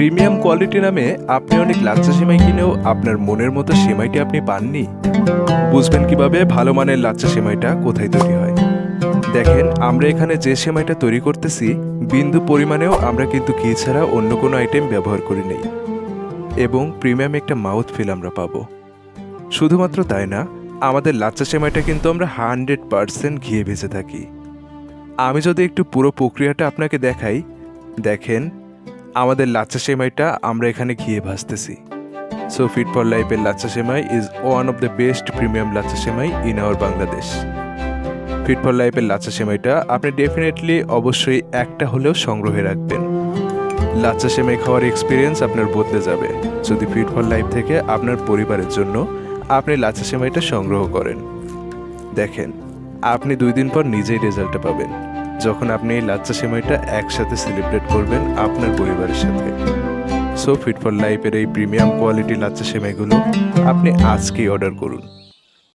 Premium quality নামে আপনি অনেক লাচ্ছা সেমাই কিনেও আপনার মনের মতো সেমাইটি আপনি পাননি। বুঝবেন কিভাবে ভালো মানের লাচ্ছা সেমাইটা কোথায় তৈরি হয়? দেখেন, আমরা এখানে যে সেমাইটা তৈরি করতেছি বিন্দু পরিমাণেও আমরা কিন্তু ঘি ছাড়া অন্য কোনো আইটেম ব্যবহার করি নাই, এবং প্রিমিয়াম একটা মাউথ ফিল আমরা পাবো। শুধুমাত্র তাই না, আমাদের লাচ্ছা সেমাইটা কিন্তু আমরা 100% ঘিয়ে ভেজে থাকি। আমি যদি একটু পুরো প্রক্রিয়াটা আপনাকে দেখাই, দেখেন আমাদের লাচ্ছা সেমাইটা আমরা এখানে ঘিয়ে ভাজতেছি। সো ফিট ফর লাইফের লাচ্ছা সেমাই is one of the best premium লাচ্ছা সেমাই in our Bangladesh. Fit for লাইফের লাচ্ছা সেমাইটা আপনি ডেফিনেটলি অবশ্যই একটা হলেও সংগ্রহে রাখবেন। লাচ্ছা সেমাই খাওয়ার এক্সপিরিয়েন্স আপনার বদলে যাবে যদি ফিট ফর লাইফ থেকে আপনার পরিবারের জন্য আপনি লাচ্ছা সেমাইটা সংগ্রহ করেন। দেখেন, আপনি 2 দিন পর নিজেই রেজাল্টটা পাবেন যখন আপনি এই লাচ্ছা সেমাইটা একসাথে সেলিব্রেট করবেন আপনার পরিবারের সাথে। সো ফিট ফর লাইফের এই প্রিমিয়াম কোয়ালিটি লাচ্ছা সেমাইগুলো আপনি আজকেই অর্ডার করুন।